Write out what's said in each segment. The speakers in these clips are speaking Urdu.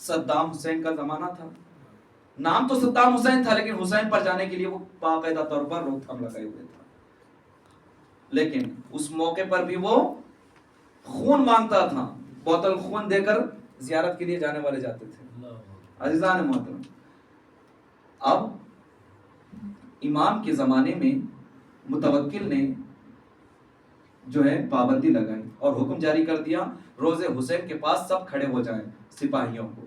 صدام حسین کا زمانہ تھا. نام تو صدام حسین تھا لیکن حسین پر جانے کے لیے وہ باقاعدہ طور پر روک تھام لگائے ہوئے تھا. لیکن اس موقع پر بھی وہ خون مانگتا تھا. بوتل خون دے کر زیارت کے لیے جانے والے جاتے تھے. عزیزان محترم، اب امام کے زمانے میں متوکل نے جو ہے پابندی لگائی اور حکم جاری کر دیا روز حسین کے پاس سب کھڑے ہو جائیں. سپاہیوں کو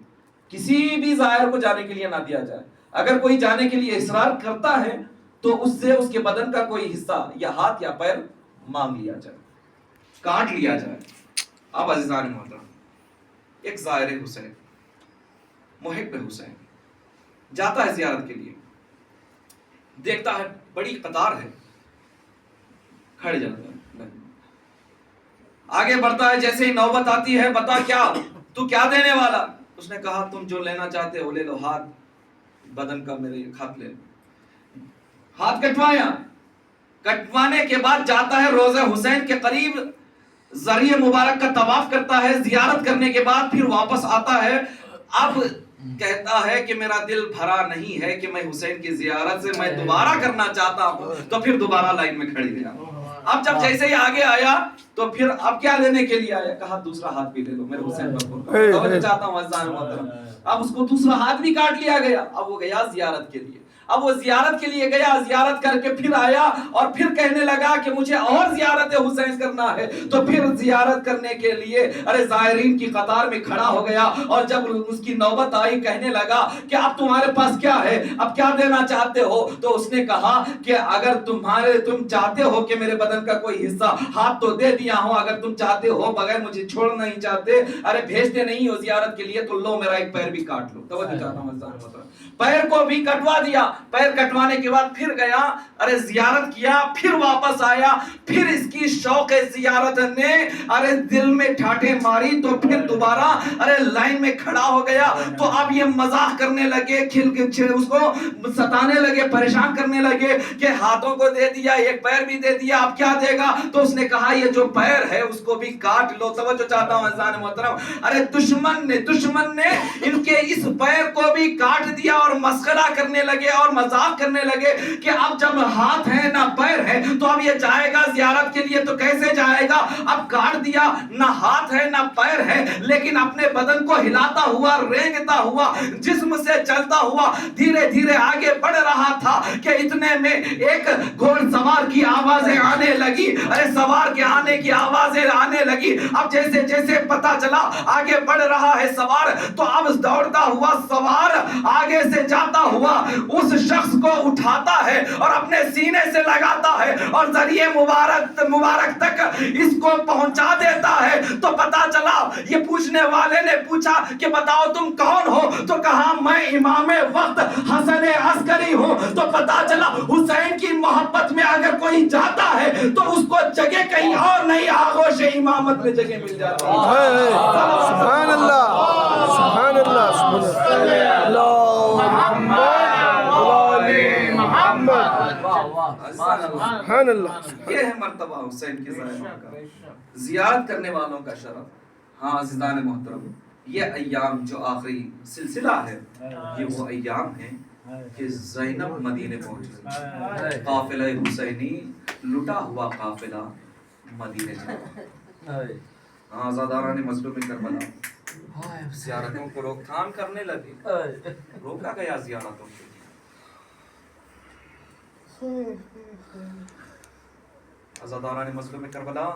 کسی بھی زائر کو جانے کے لیے نہ دیا جائے. اگر کوئی جانے کے لیے اصرار کرتا ہے تو اس سے اس کے بدن کا کوئی حصہ یا ہاتھ یا پیر مانگ لیا جائے، کاٹ لیا جائے. اب عزیزان محترم، ایک زائر حسین، محب حسین جاتا ہے زیارت کے لیے، دیکھتا ہے بڑی قطار ہے، کھڑ جاتا ہے، آگے بڑھتا ہے. جیسے ہی نوبت آتی ہے، بتا کیا تو کیا دینے والا؟ اس نے کہا تم جو لینا چاہتے ہو لے لو. ہاتھ بدن کا میرے ہاتھ لے لو. ہاتھ کٹوایا. کٹوانے کے بعد جاتا ہے روزہ حسین کے قریب، ذریعہ مبارک کا طواف کرتا ہے. زیارت کرنے کے بعد پھر واپس آتا ہے. اب کہتا ہے کہ میرا دل بھرا نہیں ہے کہ میں حسین کی زیارت سے میں دوبارہ کرنا چاہتا ہوں. تو پھر دوبارہ لائن میں کھڑی گیا. اب جب جیسے ہی آگے آیا تو پھر اب کیا لینے کے لیے آیا؟ کہا دوسرا ہاتھ بھی لے لو میرے حسین پر. توجہ چاہتا ہوں عزیزان محترم. اب اس کو دوسرا ہاتھ بھی کاٹ لیا گیا. اب وہ گیا زیارت کے لیے. اب وہ زیارت کے لیے گیا، زیارت کر کے پھر آیا اور پھر کہنے لگا کہ مجھے اور زیارت حسین کرنا ہے. تو پھر زیارت کرنے کے لیے زائرین کی قطار میں کھڑا ہو گیا. اور جب اس کی نوبت آئی کہنے لگا کہ اب تمہارے پاس کیا ہے، اب کیا دینا چاہتے ہو؟ تو اس نے کہا کہ اگر تم چاہتے ہو کہ میرے بدن کا کوئی حصہ، ہاتھ تو دے دیا ہوں، اگر تم چاہتے ہو بغیر مجھے چھوڑ نہیں چاہتے، بھیجتے نہیں ہو زیارت کے لیے، تو لو میرا ایک پیر بھی کاٹ لو. توجہ چاہتا ہوں، پیر کو بھی کٹوا دیا. پیر کٹوانے کے بعد پھر گیا، زیارت کیا، پھر واپس آیا. پھر اس کی شوق زیارت نے دل میں ٹھاٹھے ماری تو پھر دوبارہ لائن میں کھڑا ہو گیا. تو اب یہ مزاح کرنے لگے، اس کو ستانے لگے، پریشان کرنے لگے کہ ہاتھوں کو دے دیا، ایک پیر بھی دے دیا، اب کیا دے گا؟ تو اس نے کہا یہ جو پیر ہے اس کو بھی کاٹ لو. توجہ چاہتا ہوں عزیزان محترم، دشمن نے ان کے اس پیر کو بھی کاٹ دیا اور مسخرہ کرنے لگے اور مذاق کرنے لگے کہ اب جب ہاتھ ہے نہ پیر ہے تو اب یہ جائے گا زیارت کے لیے تو کیسے جائے گا؟ اب کاٹ دیا، نہ ہاتھ ہے نہ پیر ہے، لیکن اپنے بدن کو ہلاتا ہوا، رینگتا ہوا، جسم سے چلتا ہوا دھیرے دھیرے آگے بڑھ رہا تھا کہ اتنے میں ایک گھوڑ سوار کی آوازیں آنے لگی، سوار کے آنے کی آوازیں آنے لگی. اب جیسے جیسے پتا چلا آگے بڑھ رہا ہے سوار، تو اب دوڑتا ہوا سوار آگے سے جاتا ہوا اس شخص کو اٹھاتا ہے اور اپنے سینے سے لگاتا ہے اور ذریعے مبارک تک اس کو پہنچا دیتا ہے. تو پتا چلا، یہ پوچھنے والے نے پوچھا کہ بتاؤ تم کون ہو؟ تو کہا میں امام وقت حسن عسکری ہوں. تو پتا چلا حسین کی محبت میں اگر کوئی جاتا ہے تو اس کو جگہ کہیں اور نہیں، آغوش امامت میں جگہ مل جاتی ہے. سبحان اللہ، سبحان اللہ، سبحان اللہ. یہ ہے مرتبہ حسین کے زائروں کا، زیارت کرنے والوں کا شرف. ہاں عزیزان محترم، یہ ایام جو آخری سلسلہ ہے یہ وہ ایام ہیں کہ زینب مدینے پہنچ، قافلہ حسینی لٹا ہوا قافلہ مدینے چلا. آزاداران مظلوم کربلا زیارتوں کو روک تھام کرنے لگے، روکا گیا زیارتوں کو. عزاداران مظلوم کربلا